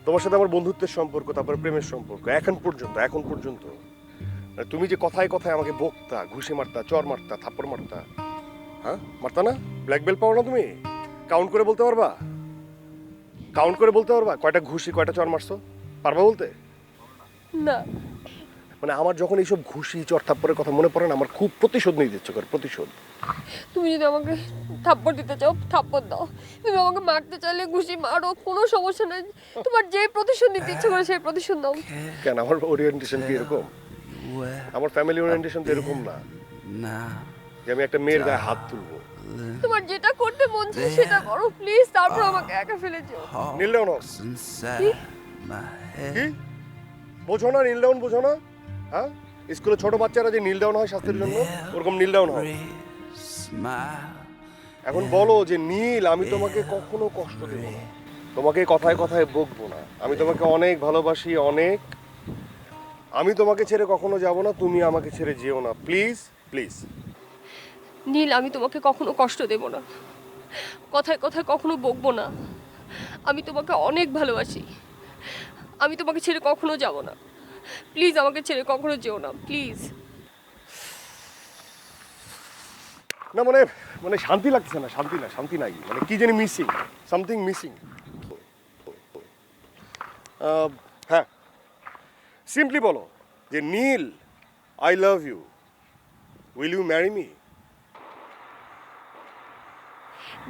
তোমার সাথে আমার বন্ধুত্বের সম্পর্ক, তারপরে প্রেমের সম্পর্ক, এখন পর্যন্ত মানে তুমি যে কথায় কথায় আমাকে বকতা, ঘুষি মারতা, চর মারতা, থাপ্পড় মারতা, হ্যাঁ মারতা না? ব্ল্যাক বেল্ট পাও না তুমি? কাউন্ট করে বলতে পারবা? কয়টা ঘুষি কয়টা চর মারছো? পারবা বলতে? না, মানে আমার যখন এইসব ঘুষি চড়থাপ্পরের কথা মনে পড়ে না, আমার খুব প্রতিশোধ নিতে ইচ্ছে করে, প্রতিশোধ। তুমি যদি আমাকে থাপ্পড় দিতে চাও থাপ্পড় দাও, তুমি আমাকে মারতে চাইলে ঘুষি মারো, কোনো সমস্যা নেই। তোমার যে প্রতিশোধ নিতে ইচ্ছে করে সেই প্রতিশোধ নাও। কেন, আমার ওরিয়েন্টেশন কি এরকম? আমার ফ্যামিলি ওরিয়েন্টেশন তো এরকম না যে আমি একটা মেয়ের গায়ে হাত তুলবো। তোমার যেটা করতে মন চায় সেটা করো প্লিজ, তারপর আমাকে একা ফেলে যেও। নীল ডাউন হাউস কি বোঝো না? নীল ডাউন বোঝো না? হ্যাঁ, স্কুলে ছোট বাচ্চারা যে নীল ডাউন হয় শাস্তির জন্য, ওরকম নীল ডাউন হয়। এখন বলো যে নীল, আমি তোমাকে কখনো কষ্ট দেব না, তোমাকে কথায় কথায় বকবো না, আমি তোমাকে অনেক ভালোবাসি, অনেক। আমি তোমাকে ছেড়ে কখনো যাব না, তুমি আমাকে ছেড়ে যেও না, প্লিজ প্লিজ। নীল, আমি তোমাকে কখনো কষ্ট দেব না, কথায় কথায় কখনো বকবো না। আমি তোমাকে অনেক ভালোবাসি, আমি তোমাকে ছেড়ে কখনো যাব না। প্লিজ আমাকে ছেড়ে কখনো যেও না, প্লিজ। না মানে মানে শান্তি লাগছে না, শান্তি না, শান্তি নাই, মানে কি জানি মিসিং, সামথিং মিসিং। হ্যাঁ, সিম্পলি বলো যে Neel, I love you, will you marry me?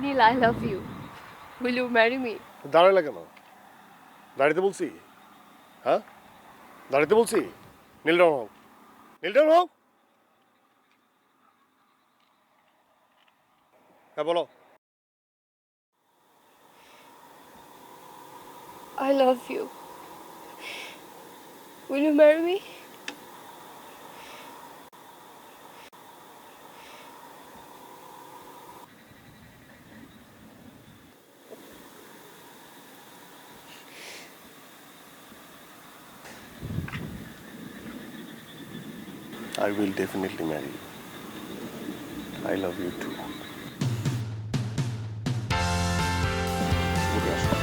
Neel, I love you, will you marry me? দাঁড়ালে কেন? দাঁড়িতে বলছি? হ্যাঁ, দাঁড়িতে বলছি? নীল ডাউন হোক, নীল ডাউন হোক। হ্যাঁ বলো। I love you. Will you marry me? I will definitely marry you. I love you too. ঘুরে আসো।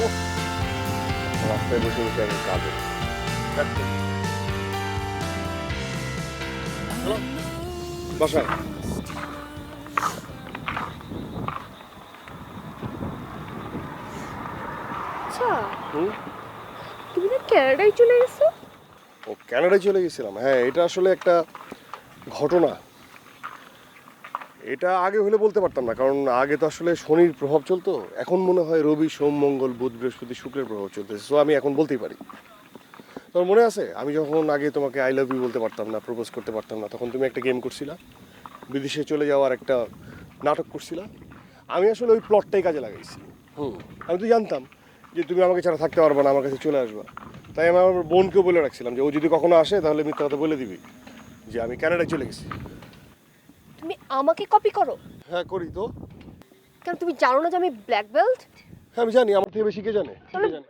উফ, রাস্তায় বসে বসে আগে কাঁদে। চলো, বাসায়। আচ্ছা, হুম? তুমি না কানাডায় চলে গেছো? ও, কানাডায় চলে গেছিলাম। হ্যাঁ, এটা আসলে একটা ঘটনা। এটা আগে হলে বলতে পারতাম না, কারণ আগে তো আসলে শনির প্রভাব চলতো। এখন মনে হয় রবি, সোম, মঙ্গল, বুধ, বৃহস্পতি, শুক্রের প্রভাব চলতেছে। সো আমি এখন বলতেই পারি। তোমার মনে আছে আমি যখন আগে তোমাকে আই লাভ ইউ বলতে পারতাম না, প্রপোজ করতে পারতাম না, তখন তুমি একটা গেম করছিলা, বিদেশে চলে যাওয়ার একটা নাটক করছিলা। আমি আসলে ওই প্লটটাই কাজে লাগাইছি। আমি তো জানতাম যে তুমি আমাকে ছাড়া থাকতে পারবে না, আমার কাছে চলে আসবা। তাই আমি আমার বোনকেও বলে রাখছিলাম যে ও যদি কখনো আসে তাহলে মিথ্যা কথা বলে দিবি যে আমি কানাডায় চলে গেছি। তুমি আমাকে কপি করো? হ্যাঁ, করি তো। কারণ তুমি জানো না যে আমি ব্ল্যাক বেল্ট? হ্যাঁ, আমি জানি, আমার থেকে বেশি কে জানে? কে জানে?